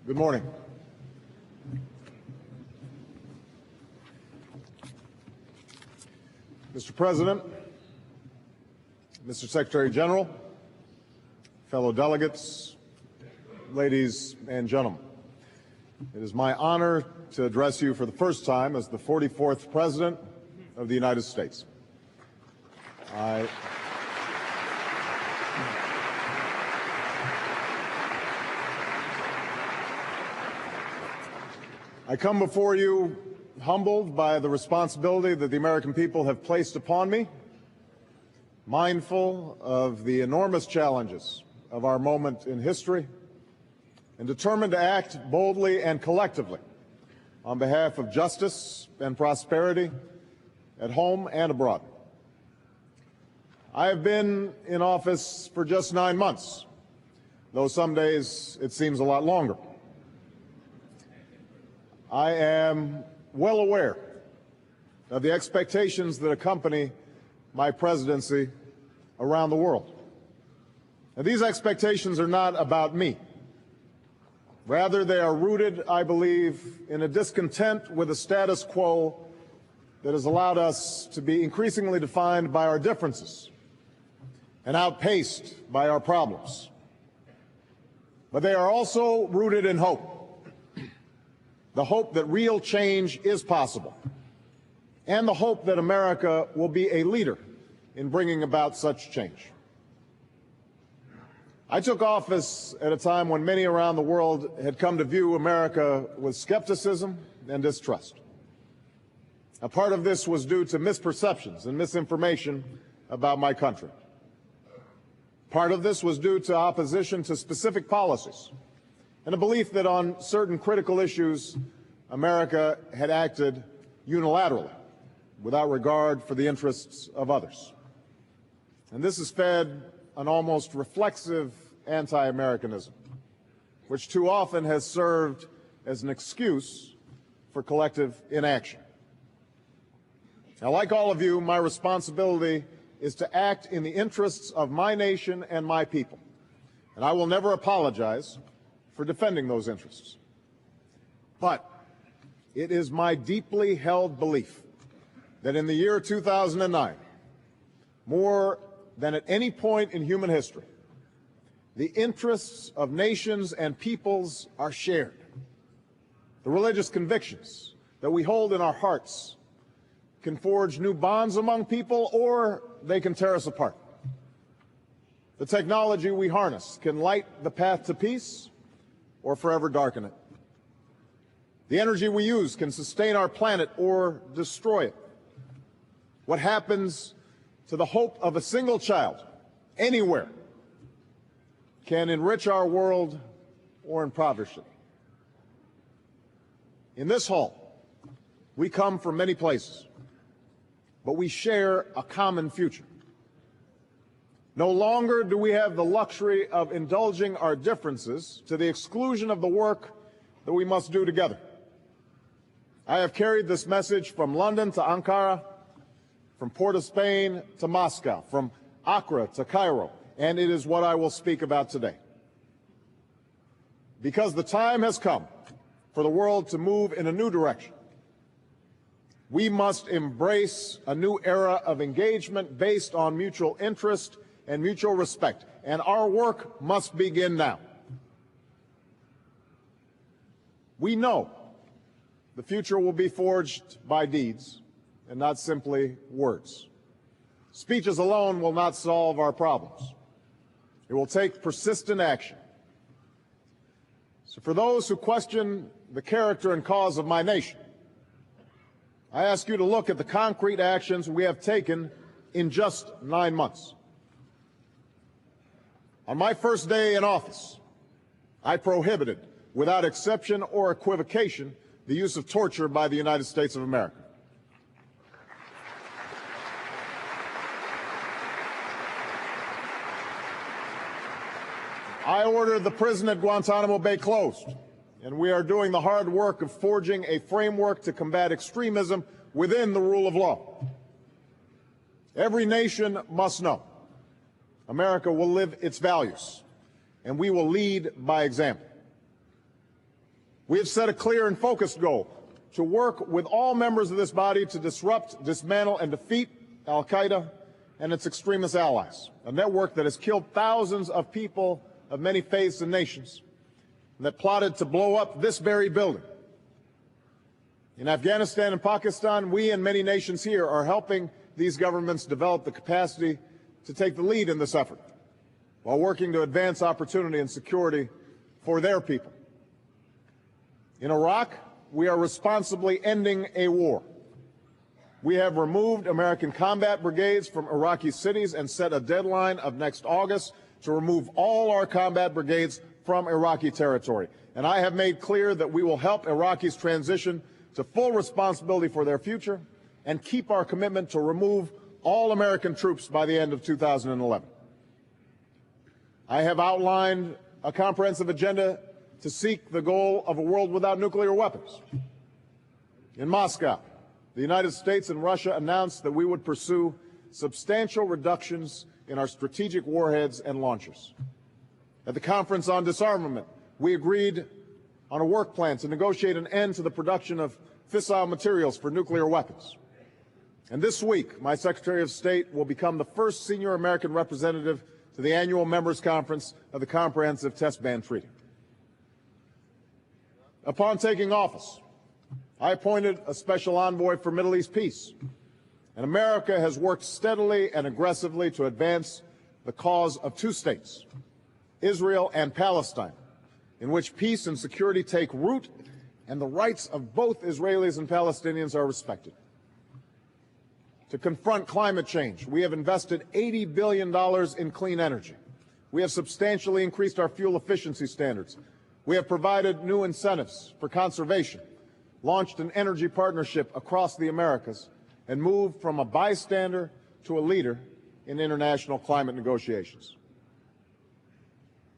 Good morning. Mr. President, Mr. Secretary General, fellow delegates, ladies and gentlemen, it is my honor to address you for the first time as the 44th President of the United States. I come before you humbled by the responsibility that the American people have placed upon me, mindful of the enormous challenges of our moment in history, and determined to act boldly and collectively on behalf of justice and prosperity at home and abroad. I have been in office for just 9 months, though some days it seems a lot longer. I am well aware of the expectations that accompany my presidency around the world. And these expectations are not about me. Rather, they are rooted, I believe, in a discontent with the status quo that has allowed us to be increasingly defined by our differences and outpaced by our problems. But they are also rooted in hope. The hope that real change is possible, and the hope that America will be a leader in bringing about such change. I took office at a time when many around the world had come to view America with skepticism and distrust. A part of this was due to misperceptions and misinformation about my country. Part of this was due to opposition to specific policies and a belief that on certain critical issues, America had acted unilaterally, without regard for the interests of others. And this has fed an almost reflexive anti-Americanism, which too often has served as an excuse for collective inaction. Now, like all of you, my responsibility is to act in the interests of my nation and my people, and I will never apologize for defending those interests. But it is my deeply held belief that in the year 2009, more than at any point in human history, the interests of nations and peoples are shared. The religious convictions that we hold in our hearts can forge new bonds among people, or they can tear us apart. The technology we harness can light the path to peace, or forever darken it. The energy we use can sustain our planet or destroy it. What happens to the hope of a single child anywhere can enrich our world or impoverish it. In this hall, we come from many places, but we share a common future. No longer do we have the luxury of indulging our differences to the exclusion of the work that we must do together. I have carried this message from London to Ankara, from Port of Spain to Moscow, from Accra to Cairo, and it is what I will speak about today. Because the time has come for the world to move in a new direction. We must embrace a new era of engagement based on mutual interest and mutual respect, and our work must begin now. We know the future will be forged by deeds and not simply words. Speeches alone will not solve our problems. It will take persistent action. So for those who question the character and cause of my nation, I ask you to look at the concrete actions we have taken in just 9 months. On my first day in office, I prohibited, without exception or equivocation, the use of torture by the United States of America. I ordered the prison at Guantanamo Bay closed, and we are doing the hard work of forging a framework to combat extremism within the rule of law. Every nation must know America will live its values, and we will lead by example. We have set a clear and focused goal to work with all members of this body to disrupt, dismantle, and defeat al-Qaeda and its extremist allies, a network that has killed thousands of people of many faiths and nations, and that plotted to blow up this very building. In Afghanistan and Pakistan, we and many nations here are helping these governments develop the capacity to take the lead in this effort, while working to advance opportunity and security for their people. In Iraq, we are responsibly ending a war. We have removed American combat brigades from Iraqi cities and set a deadline of next August to remove all our combat brigades from Iraqi territory. And I have made clear that we will help Iraqis transition to full responsibility for their future and keep our commitment to remove all American troops by the end of 2011. I have outlined a comprehensive agenda to seek the goal of a world without nuclear weapons. In Moscow, the United States and Russia announced that we would pursue substantial reductions in our strategic warheads and launchers. At the Conference on Disarmament, we agreed on a work plan to negotiate an end to the production of fissile materials for nuclear weapons. And this week, my Secretary of State will become the first senior American representative to the annual members' conference of the Comprehensive Test Ban Treaty. Upon taking office, I appointed a special envoy for Middle East peace, and America has worked steadily and aggressively to advance the cause of two states, Israel and Palestine, in which peace and security take root and the rights of both Israelis and Palestinians are respected. To confront climate change, we have invested $80 billion in clean energy. We have substantially increased our fuel efficiency standards. We have provided new incentives for conservation, launched an energy partnership across the Americas, and moved from a bystander to a leader in international climate negotiations.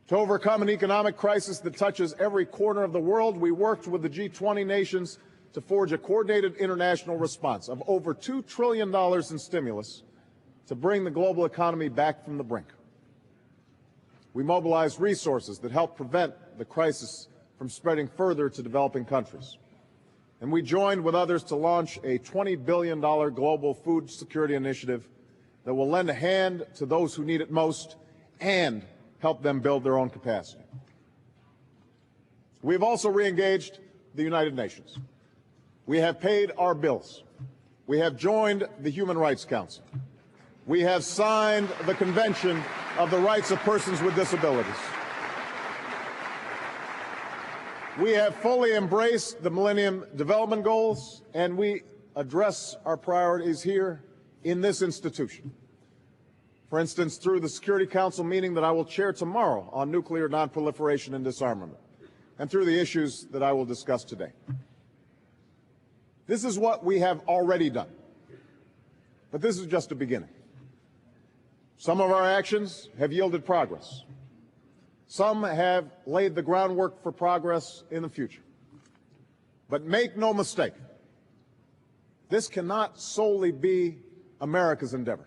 To overcome an economic crisis that touches every corner of the world, we worked with the G20 nations to forge a coordinated international response of over $2 trillion in stimulus to bring the global economy back from the brink. We mobilized resources that helped prevent the crisis from spreading further to developing countries. And we joined with others to launch a $20 billion global food security initiative that will lend a hand to those who need it most and help them build their own capacity. We have also re-engaged the United Nations. We have paid our bills. We have joined the Human Rights Council. We have signed the Convention of the Rights of Persons with Disabilities. We have fully embraced the Millennium Development Goals, and we address our priorities here in this institution. For instance, through the Security Council meeting that I will chair tomorrow on nuclear nonproliferation and disarmament, and through the issues that I will discuss today. This is what we have already done, but this is just a beginning. Some of our actions have yielded progress. Some have laid the groundwork for progress in the future. But make no mistake, this cannot solely be America's endeavor.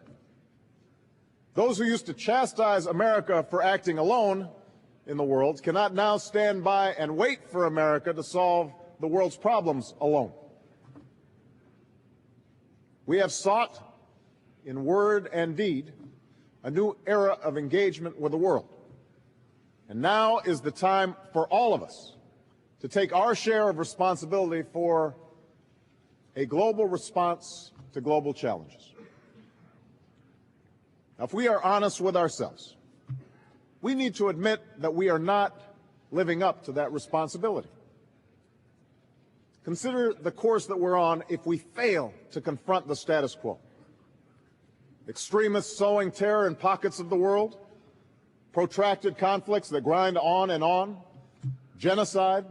Those who used to chastise America for acting alone in the world cannot now stand by and wait for America to solve the world's problems alone. We have sought, in word and deed, a new era of engagement with the world. And now is the time for all of us to take our share of responsibility for a global response to global challenges. Now, if we are honest with ourselves, we need to admit that we are not living up to that responsibility. Consider the course that we're on if we fail to confront the status quo. Extremists sowing terror in pockets of the world, protracted conflicts that grind on, genocide,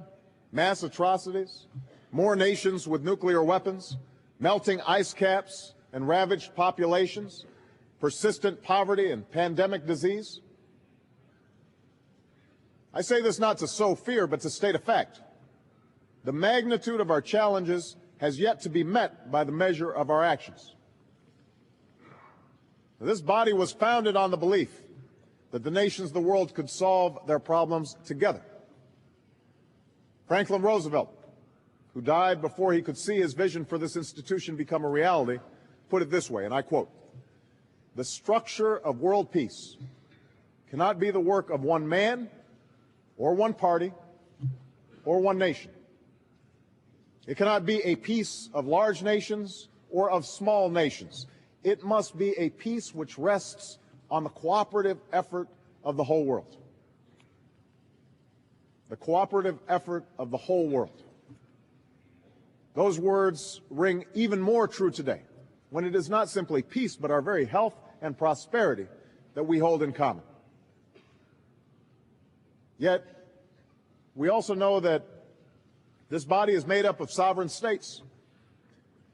mass atrocities, more nations with nuclear weapons, melting ice caps and ravaged populations, persistent poverty and pandemic disease. I say this not to sow fear, but to state a fact. The magnitude of our challenges has yet to be met by the measure of our actions. This body was founded on the belief that the nations of the world could solve their problems together. Franklin Roosevelt, who died before he could see his vision for this institution become a reality, put it this way, and I quote, "The structure of world peace cannot be the work of one man or one party or one nation. It cannot be a peace of large nations or of small nations. It must be a peace which rests on the cooperative effort of the whole world." The cooperative effort of the whole world. Those words ring even more true today, when it is not simply peace, but our very health and prosperity that we hold in common. Yet, we also know that this body is made up of sovereign states.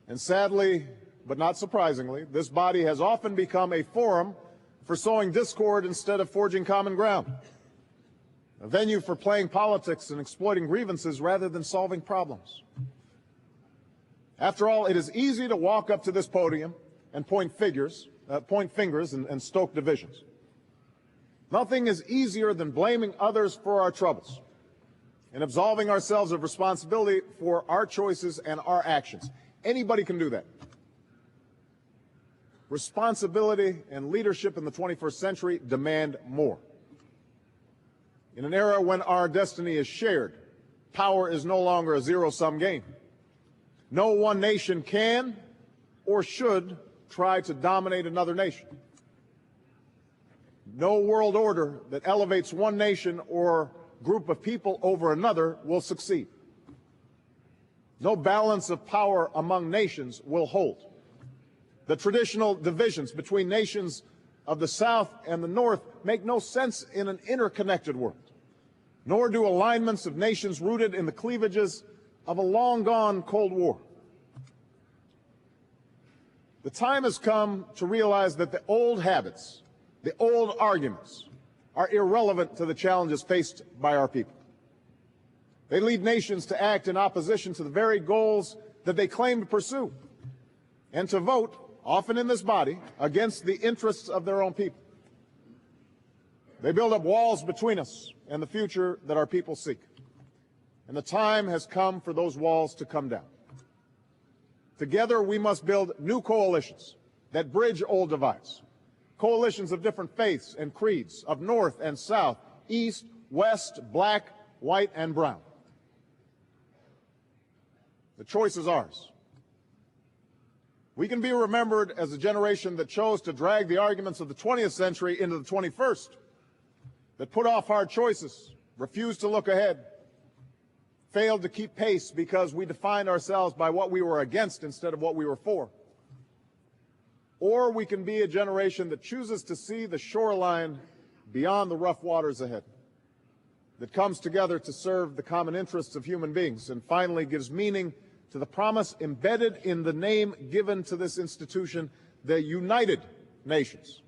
And sadly, but not surprisingly, this body has often become a forum for sowing discord instead of forging common ground, a venue for playing politics and exploiting grievances rather than solving problems. After all, it is easy to walk up to this podium and point fingers and stoke divisions. Nothing is easier than blaming others for our troubles and absolving ourselves of responsibility for our choices and our actions. Anybody can do that. Responsibility and leadership in the 21st century demand more. In an era when our destiny is shared, power is no longer a zero-sum game. No one nation can or should try to dominate another nation. No world order that elevates one nation or group of people over another will succeed. No balance of power among nations will hold. The traditional divisions between nations of the South and the North make no sense in an interconnected world, nor do alignments of nations rooted in the cleavages of a long-gone Cold War. The time has come to realize that the old habits, the old arguments, are irrelevant to the challenges faced by our people. They lead nations to act in opposition to the very goals that they claim to pursue, and to vote, often in this body, against the interests of their own people. They build up walls between us and the future that our people seek. And the time has come for those walls to come down. Together, we must build new coalitions that bridge old divides. Coalitions of different faiths and creeds, of North and South, East, West, black, white, and brown. The choice is ours. We can be remembered as a generation that chose to drag the arguments of the 20th century into the 21st, that put off hard choices, refused to look ahead, failed to keep pace because we defined ourselves by what we were against instead of what we were for. Or we can be a generation that chooses to see the shoreline beyond the rough waters ahead, that comes together to serve the common interests of human beings, and finally gives meaning to the promise embedded in the name given to this institution, the United Nations.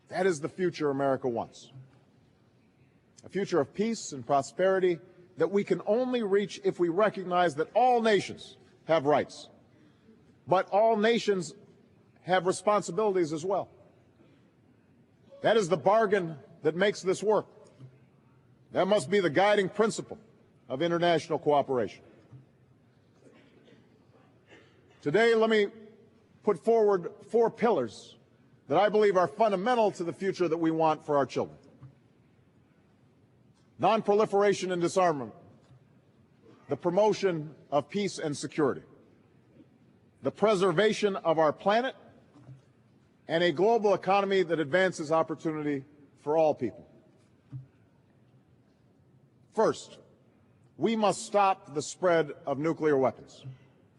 That is the future America wants. A future of peace and prosperity that we can only reach if we recognize that all nations have rights, but all nations have responsibilities as well. That is the bargain that makes this work. That must be the guiding principle of international cooperation. Today, let me put forward 4 pillars that I believe are fundamental to the future that we want for our children. Non-proliferation and disarmament, the promotion of peace and security, the preservation of our planet, and a global economy that advances opportunity for all people. First, we must stop the spread of nuclear weapons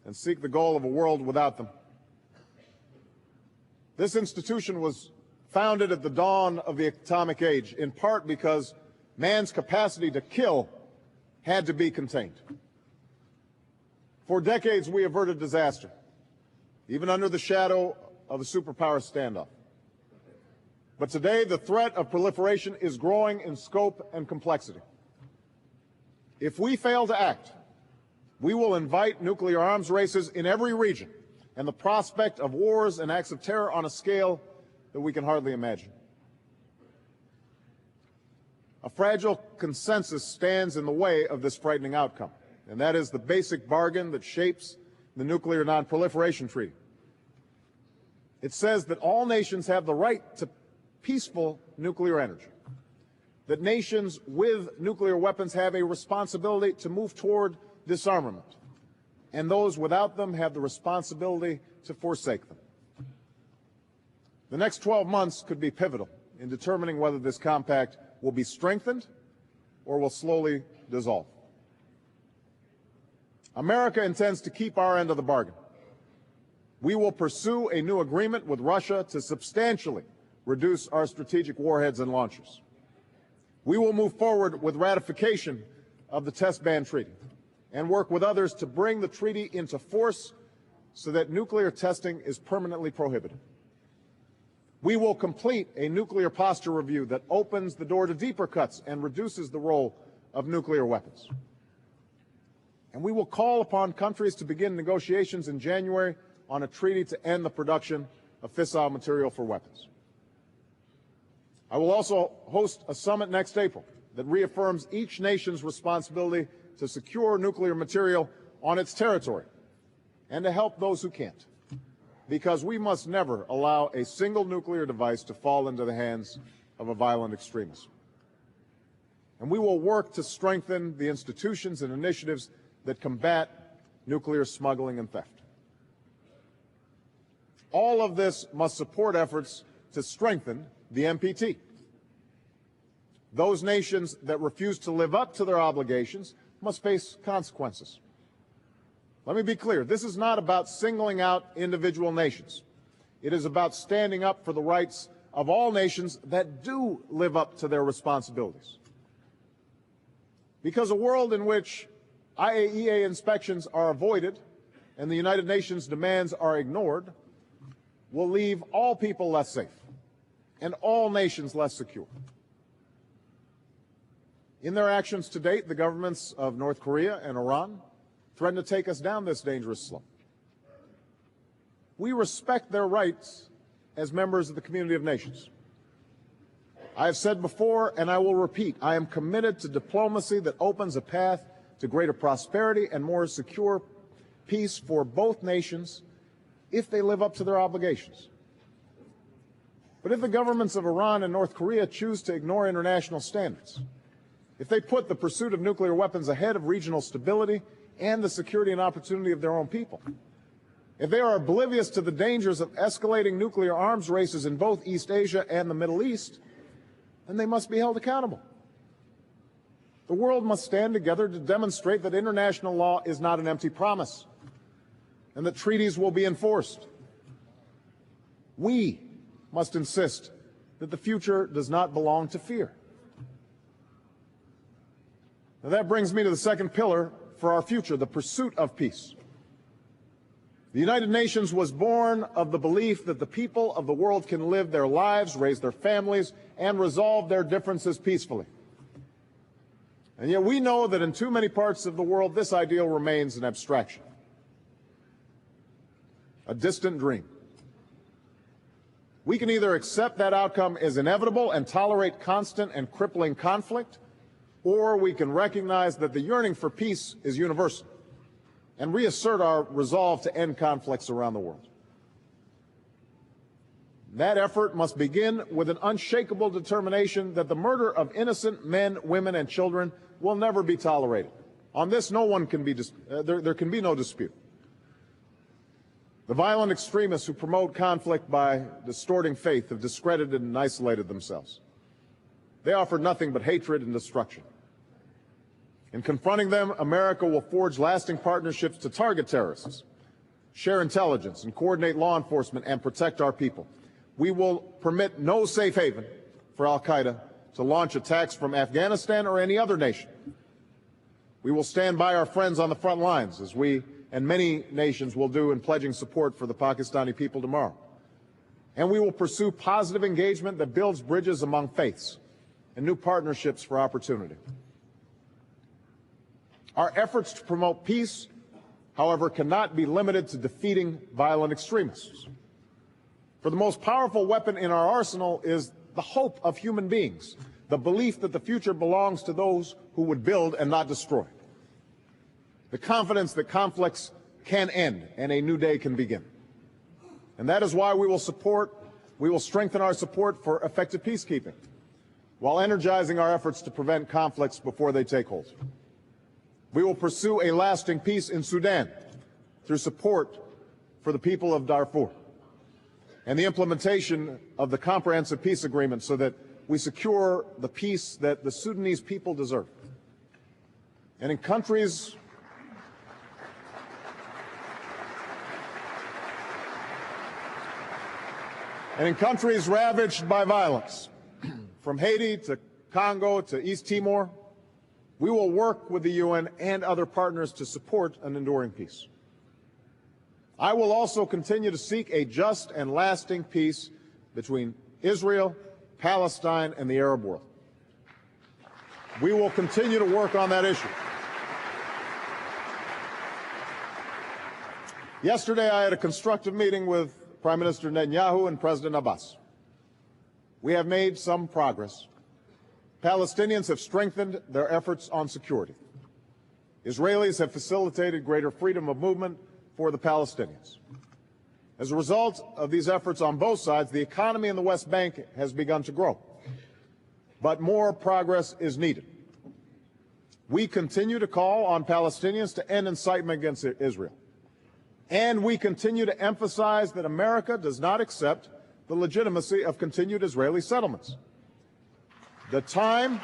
and seek the goal of a world without them. This institution was founded at the dawn of the atomic age, in part because man's capacity to kill had to be contained. For decades, we averted disaster, even under the shadow of a superpower standoff. But today, the threat of proliferation is growing in scope and complexity. If we fail to act, we will invite nuclear arms races in every region and the prospect of wars and acts of terror on a scale that we can hardly imagine. A fragile consensus stands in the way of this frightening outcome, and that is the basic bargain that shapes the Nuclear Non-Proliferation Treaty. It says that all nations have the right to peaceful nuclear energy, that nations with nuclear weapons have a responsibility to move toward disarmament, and those without them have the responsibility to forsake them. The next 12 months could be pivotal in determining whether this compact will be strengthened or will slowly dissolve. America intends to keep our end of the bargain. We will pursue a new agreement with Russia to substantially reduce our strategic warheads and launchers. We will move forward with ratification of the Test Ban Treaty and work with others to bring the treaty into force so that nuclear testing is permanently prohibited. We will complete a nuclear posture review that opens the door to deeper cuts and reduces the role of nuclear weapons. And we will call upon countries to begin negotiations in January on a treaty to end the production of fissile material for weapons. I will also host a summit next April that reaffirms each nation's responsibility to secure nuclear material on its territory and to help those who can't, because we must never allow a single nuclear device to fall into the hands of a violent extremist. And we will work to strengthen the institutions and initiatives that combat nuclear smuggling and theft. All of this must support efforts to strengthen the NPT. Those nations that refuse to live up to their obligations must face consequences. Let me be clear, this is not about singling out individual nations. It is about standing up for the rights of all nations that do live up to their responsibilities. Because a world in which IAEA inspections are avoided and the United Nations demands are ignored will leave all people less safe and all nations less secure. In their actions to date, the governments of North Korea and Iran threaten to take us down this dangerous slope. We respect their rights as members of the community of nations. I have said before, and I will repeat, I am committed to diplomacy that opens a path to greater prosperity and more secure peace for both nations if they live up to their obligations. But if the governments of Iran and North Korea choose to ignore international standards, if they put the pursuit of nuclear weapons ahead of regional stability and the security and opportunity of their own people, if they are oblivious to the dangers of escalating nuclear arms races in both East Asia and the Middle East, then they must be held accountable. The world must stand together to demonstrate that international law is not an empty promise and that treaties will be enforced. We must insist that the future does not belong to fear. Now that brings me to the second pillar for our future, the pursuit of peace. The United Nations was born of the belief that the people of the world can live their lives, raise their families, and resolve their differences peacefully. And yet we know that in too many parts of the world, this ideal remains an abstraction, a distant dream. We can either accept that outcome as inevitable and tolerate constant and crippling conflict, or we can recognize that the yearning for peace is universal and reassert our resolve to end conflicts around the world. That effort must begin with an unshakable determination that the murder of innocent men, women, and children will never be tolerated. On this, there can be no dispute. The violent extremists who promote conflict by distorting faith have discredited and isolated themselves. They offer nothing but hatred and destruction. In confronting them, America will forge lasting partnerships to target terrorists, share intelligence, and coordinate law enforcement and protect our people. We will permit no safe haven for al-Qaeda to launch attacks from Afghanistan or any other nation. We will stand by our friends on the front lines, as we and many nations will do in pledging support for the Pakistani people tomorrow. And we will pursue positive engagement that builds bridges among faiths and new partnerships for opportunity. Our efforts to promote peace, however, cannot be limited to defeating violent extremists. For the most powerful weapon in our arsenal is the hope of human beings the belief that the future belongs to those who would build and not destroy, the confidence that conflicts can end and a new day can begin. And that is why we will strengthen our support for effective peacekeeping, while energizing our efforts to prevent conflicts before they take hold. We will pursue a lasting peace in Sudan through support for the people of Darfur and the implementation of the comprehensive peace agreement so that we secure the peace that the Sudanese people deserve. And in countries ravaged by violence, from Haiti to Congo to East Timor, we will work with the UN and other partners to support an enduring peace. I will also continue to seek a just and lasting peace between Israel, Palestine, and the Arab world. We will continue to work on that issue. Yesterday, I had a constructive meeting with Prime Minister Netanyahu and President Abbas. We have made some progress. Palestinians have strengthened their efforts on security. Israelis have facilitated greater freedom of movement for the Palestinians. As a result of these efforts on both sides, the economy in the West Bank has begun to grow. But more progress is needed. We continue to call on Palestinians to end incitement against Israel. And we continue to emphasize that America does not accept the legitimacy of continued Israeli settlements. The time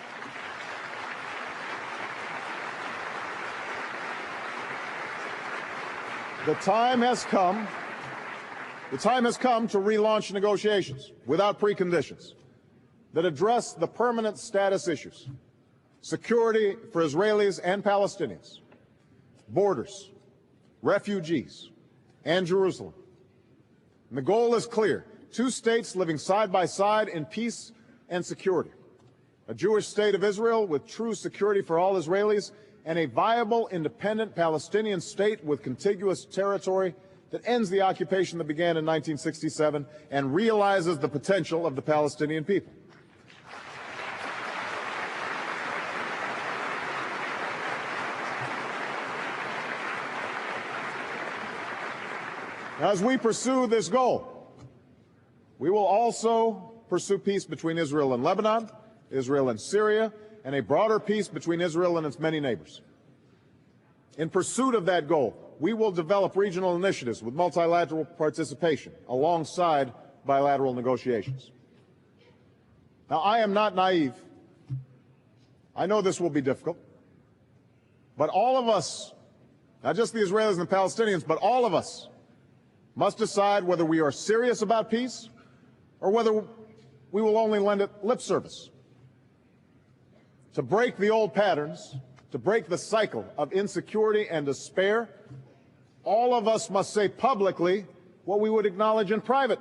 has come to relaunch negotiations without preconditions that address the permanent status issues: security for Israelis and Palestinians, borders, refugees, and Jerusalem. And the goal is clear: two states living side by side in peace and security. A Jewish state of Israel with true security for all Israelis, and a viable, independent Palestinian state with contiguous territory that ends the occupation that began in 1967 and realizes the potential of the Palestinian people. Now, as we pursue this goal, we will also pursue peace between Israel and Lebanon, Israel and Syria, and a broader peace between Israel and its many neighbors. In pursuit of that goal, we will develop regional initiatives with multilateral participation alongside bilateral negotiations. Now, I am not naive. I know this will be difficult. But all of us, not just the Israelis and the Palestinians, but all of us, must decide whether we are serious about peace or whether we will only lend it lip service. To break the old patterns, to break the cycle of insecurity and despair, all of us must say publicly what we would acknowledge in private.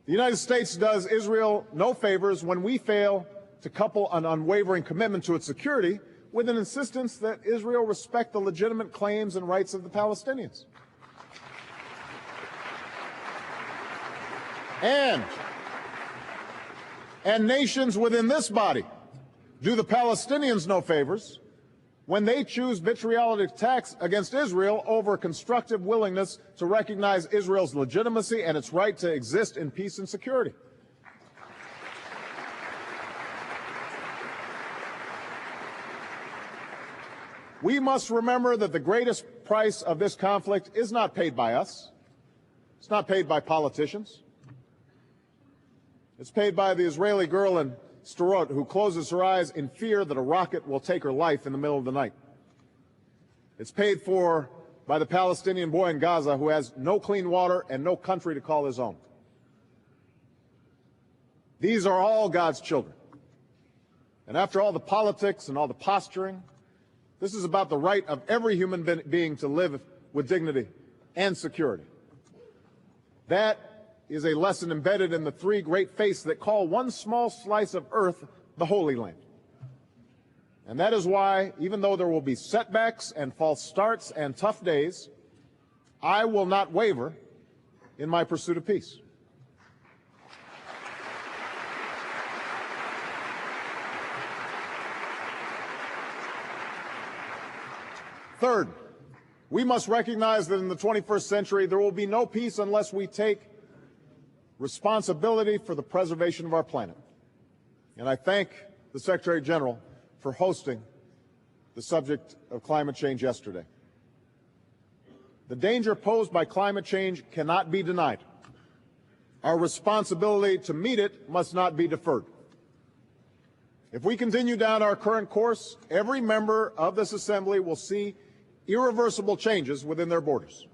The United States does Israel no favors when we fail to couple an unwavering commitment to its security with an insistence that Israel respect the legitimate claims and rights of the Palestinians. And nations within this body do the Palestinians no favors when they choose vitriolic attacks against Israel over constructive willingness to recognize Israel's legitimacy and its right to exist in peace and security. We must remember that the greatest price of this conflict is not paid by us. It's not paid by politicians. It's paid by the Israeli girl in Sderot who closes her eyes in fear that a rocket will take her life in the middle of the night. It's paid for by the Palestinian boy in Gaza who has no clean water and no country to call his own. These are all God's children. And after all the politics and all the posturing, this is about the right of every human being to live with dignity and security. That is a lesson embedded in the three great faiths that call one small slice of earth the Holy Land. And that is why, even though there will be setbacks and false starts and tough days, I will not waver in my pursuit of peace. Third, we must recognize that in the 21st century there will be no peace unless we take responsibility for the preservation of our planet. And I thank the Secretary General for hosting the subject of climate change yesterday. The danger posed by climate change cannot be denied. Our responsibility to meet it must not be deferred. If we continue down our current course, every member of this Assembly will see irreversible changes within their borders.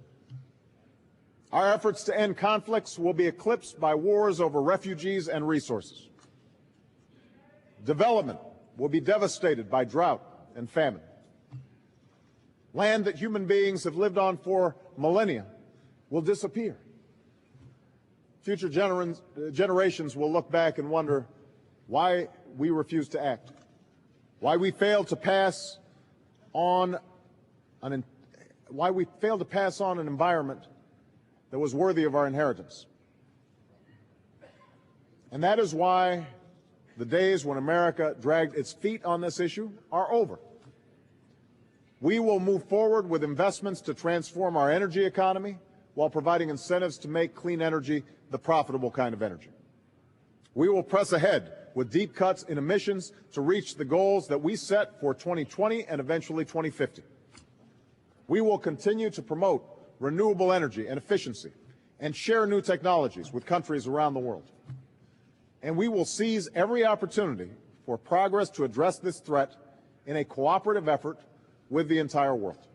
Our efforts to end conflicts will be eclipsed by wars over refugees and resources. Development will be devastated by drought and famine. Land that human beings have lived on for millennia will disappear. Future generations will look back and wonder why we refused to act, why we failed to pass on an environment that was worthy of our inheritance. And that is why the days when America dragged its feet on this issue are over. We will move forward with investments to transform our energy economy while providing incentives to make clean energy the profitable kind of energy. We will press ahead with deep cuts in emissions to reach the goals that we set for 2020 and eventually 2050. We will continue to promote renewable energy and efficiency and share new technologies with countries around the world. And we will seize every opportunity for progress to address this threat in a cooperative effort with the entire world.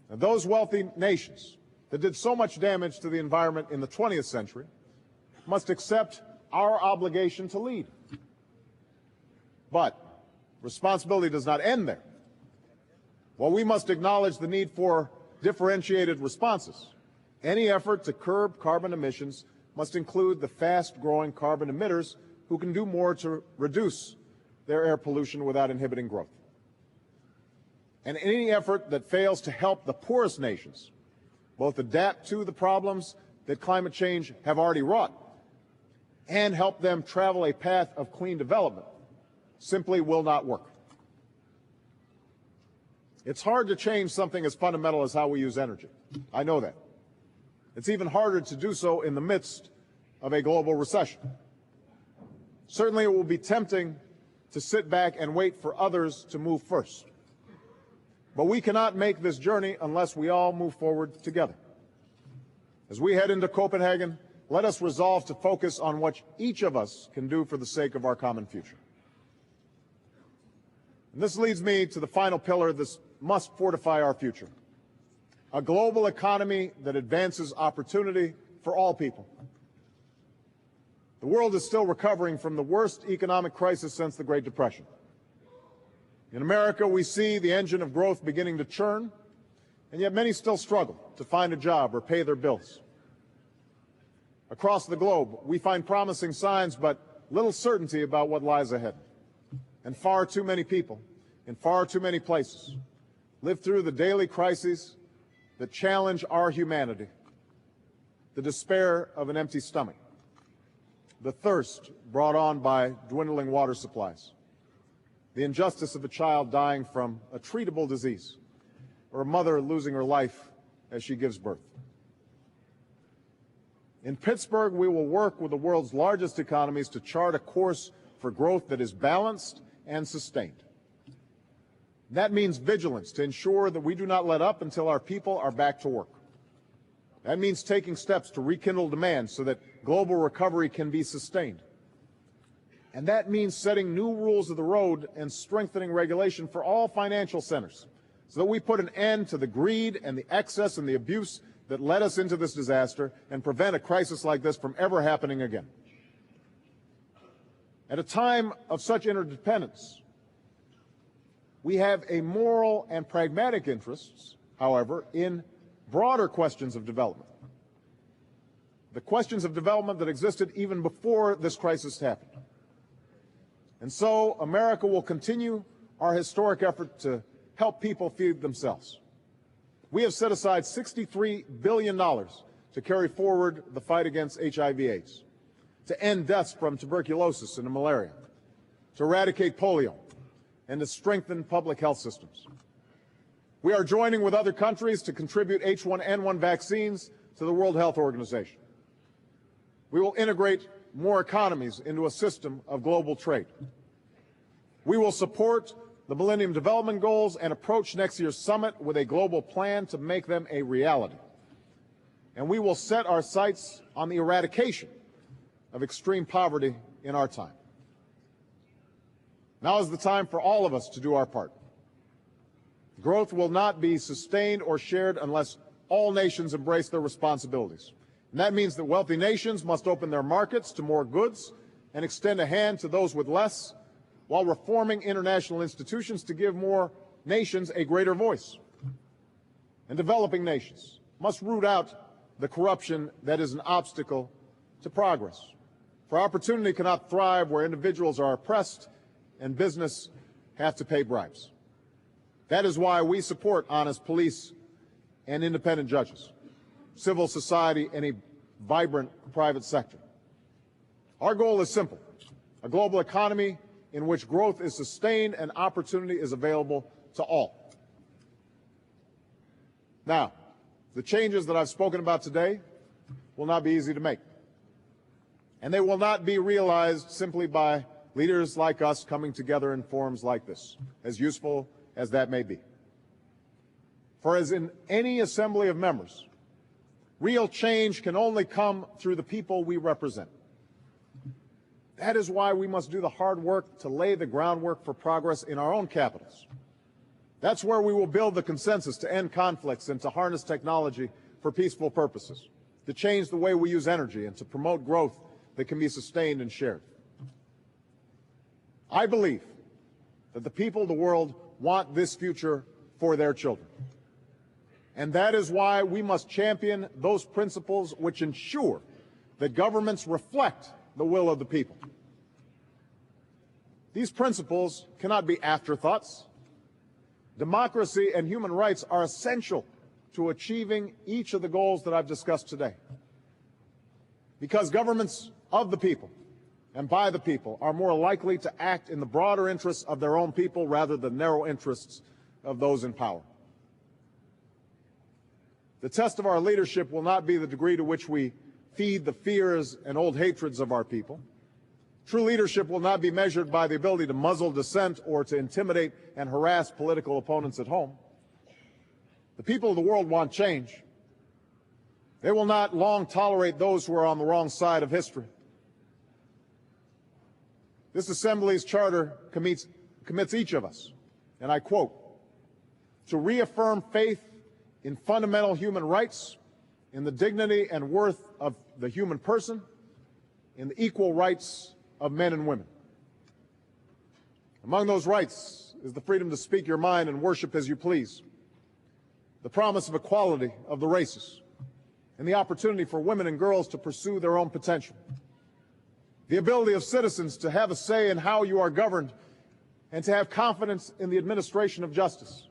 Now, those wealthy nations that did so much damage to the environment in the 20th century must accept our obligation to lead. But responsibility does not end there. While we must acknowledge the need for differentiated responses, any effort to curb carbon emissions must include the fast-growing carbon emitters who can do more to reduce their air pollution without inhibiting growth. And any effort that fails to help the poorest nations both adapt to the problems that climate change have already wrought and help them travel a path of clean development simply will not work. It's hard to change something as fundamental as how we use energy. I know that. It's even harder to do so in the midst of a global recession. Certainly it will be tempting to sit back and wait for others to move first. But we cannot make this journey unless we all move forward together. As we head into Copenhagen, let us resolve to focus on what each of us can do for the sake of our common future. And this leads me to the final pillar that must fortify our future: a global economy that advances opportunity for all people. The world is still recovering from the worst economic crisis since the Great Depression. In America, we see the engine of growth beginning to churn, and yet many still struggle to find a job or pay their bills. Across the globe, we find promising signs but little certainty about what lies ahead. And far too many people, in far too many places, live through the daily crises that challenge our humanity: the despair of an empty stomach, the thirst brought on by dwindling water supplies, the injustice of a child dying from a treatable disease, or a mother losing her life as she gives birth. In Pittsburgh, we will work with the world's largest economies to chart a course for growth that is balanced and sustained. That means vigilance to ensure that we do not let up until our people are back to work. That means taking steps to rekindle demand so that global recovery can be sustained. And that means setting new rules of the road and strengthening regulation for all financial centers so that we put an end to the greed and the excess and the abuse that led us into this disaster and prevent a crisis like this from ever happening again. At a time of such interdependence, we have a moral and pragmatic interests, however, in broader questions of development. The questions of development that existed even before this crisis happened. And so America will continue our historic effort to help people feed themselves. We have set aside $63 billion to carry forward the fight against HIV/AIDS, to end deaths from tuberculosis and malaria, to eradicate polio, and to strengthen public health systems. We are joining with other countries to contribute H1N1 vaccines to the World Health Organization. We will integrate more economies into a system of global trade. We will support the Millennium Development Goals and approach next year's summit with a global plan to make them a reality. And we will set our sights on the eradication of extreme poverty in our time. Now is the time for all of us to do our part. Growth will not be sustained or shared unless all nations embrace their responsibilities. And that means that wealthy nations must open their markets to more goods and extend a hand to those with less, while reforming international institutions to give more nations a greater voice. And developing nations must root out the corruption that is an obstacle to progress. For opportunity cannot thrive where individuals are oppressed and business have to pay bribes. That is why we support honest police and independent judges, civil society, and a vibrant private sector. Our goal is simple: a global economy in which growth is sustained and opportunity is available to all. Now, the changes that I've spoken about today will not be easy to make, and they will not be realized simply by leaders like us coming together in forums like this, as useful as that may be. For as in any assembly of members, real change can only come through the people we represent. That is why we must do the hard work to lay the groundwork for progress in our own capitals. That's where we will build the consensus to end conflicts and to harness technology for peaceful purposes, to change the way we use energy and to promote growth that can be sustained and shared. I believe that the people of the world want this future for their children. And that is why we must champion those principles which ensure that governments reflect the will of the people. These principles cannot be afterthoughts. Democracy and human rights are essential to achieving each of the goals that I've discussed today. Because governments of the people and by the people are more likely to act in the broader interests of their own people rather than narrow interests of those in power. The test of our leadership will not be the degree to which we feed the fears and old hatreds of our people. True leadership will not be measured by the ability to muzzle dissent or to intimidate and harass political opponents at home. The people of the world want change. They will not long tolerate those who are on the wrong side of history. This Assembly's charter commits each of us, and I quote, to reaffirm faith in fundamental human rights, in the dignity and worth of the human person, in the equal rights of men and women. Among those rights is the freedom to speak your mind and worship as you please, the promise of equality of the races, and the opportunity for women and girls to pursue their own potential, the ability of citizens to have a say in how you are governed and to have confidence in the administration of justice.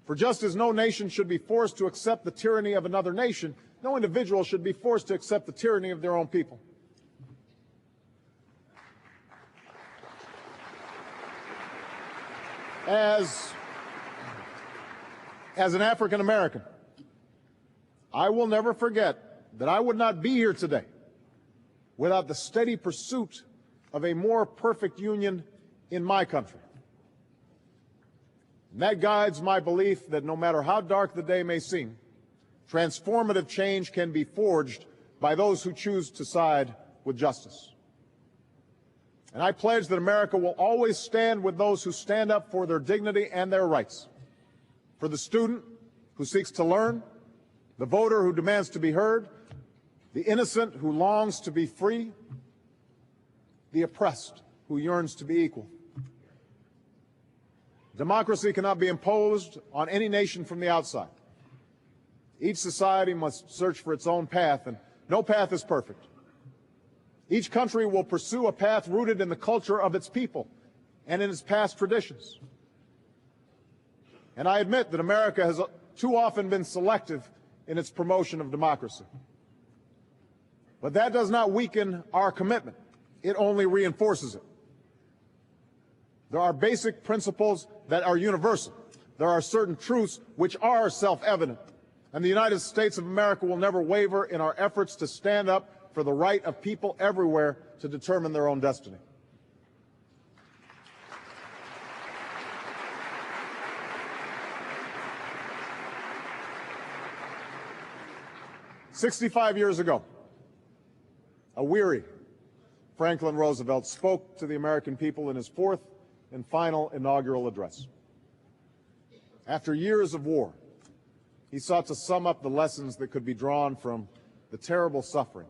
For just as no nation should be forced to accept the tyranny of another nation, no individual should be forced to accept the tyranny of their own people. As an African American, I will never forget that I would not be here today without the steady pursuit of a more perfect union in my country. And that guides my belief that no matter how dark the day may seem, transformative change can be forged by those who choose to side with justice. And I pledge that America will always stand with those who stand up for their dignity and their rights, for the student who seeks to learn, the voter who demands to be heard, the innocent who longs to be free, the oppressed who yearns to be equal. Democracy cannot be imposed on any nation from the outside. Each society must search for its own path, and no path is perfect. Each country will pursue a path rooted in the culture of its people and in its past traditions. And I admit that America has too often been selective in its promotion of democracy. But that does not weaken our commitment. It only reinforces it. There are basic principles that are universal, there are certain truths which are self-evident, and the United States of America will never waver in our efforts to stand up for the right of people everywhere to determine their own destiny. "65 years ago, a weary Franklin Roosevelt spoke to the American people in his fourth and final inaugural address. After years of war, he sought to sum up the lessons that could be drawn from the terrible suffering,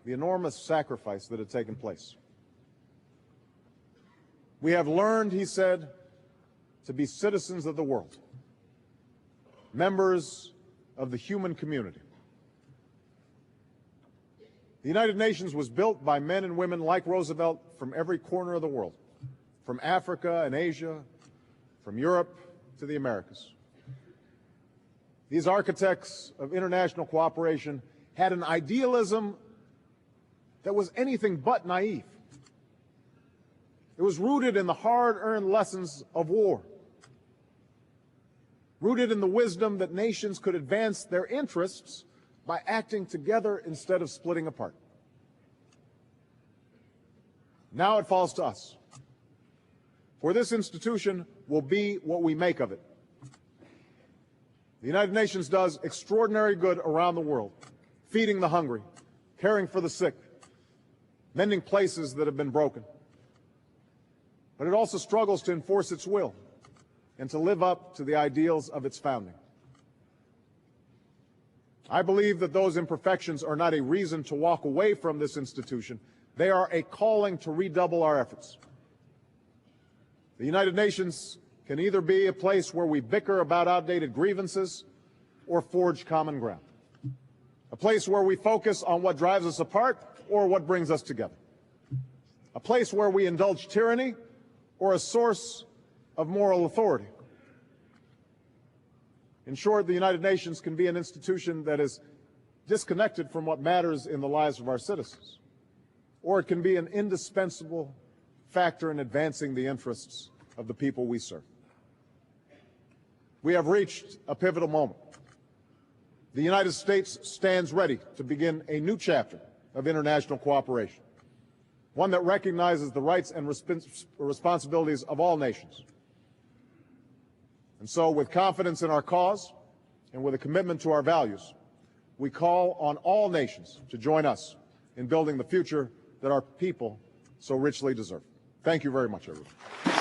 the enormous sacrifice that had taken place. We have learned, he said, to be citizens of the world, members of the human community. The United Nations was built by men and women like Roosevelt from every corner of the world, from Africa and Asia, from Europe to the Americas. These architects of international cooperation had an idealism that was anything but naive. It was rooted in the hard-earned lessons of war, rooted in the wisdom that nations could advance their interests by acting together instead of splitting apart. Now it falls to us, for this institution will be what we make of it. The United Nations does extraordinary good around the world, feeding the hungry, caring for the sick, mending places that have been broken. But it also struggles to enforce its will and to live up to the ideals of its founding. I believe that those imperfections are not a reason to walk away from this institution. They are a calling to redouble our efforts. The United Nations can either be a place where we bicker about outdated grievances or forge common ground, a place where we focus on what drives us apart or what brings us together, a place where we indulge tyranny or a source of moral authority. In short, the United Nations can be an institution that is disconnected from what matters in the lives of our citizens, or it can be an indispensable factor in advancing the interests of the people we serve. We have reached a pivotal moment. The United States stands ready to begin a new chapter of international cooperation, one that recognizes the rights and responsibilities of all nations. And so, with confidence in our cause and with a commitment to our values, we call on all nations to join us in building the future that our people so richly deserve. Thank you very much, everyone.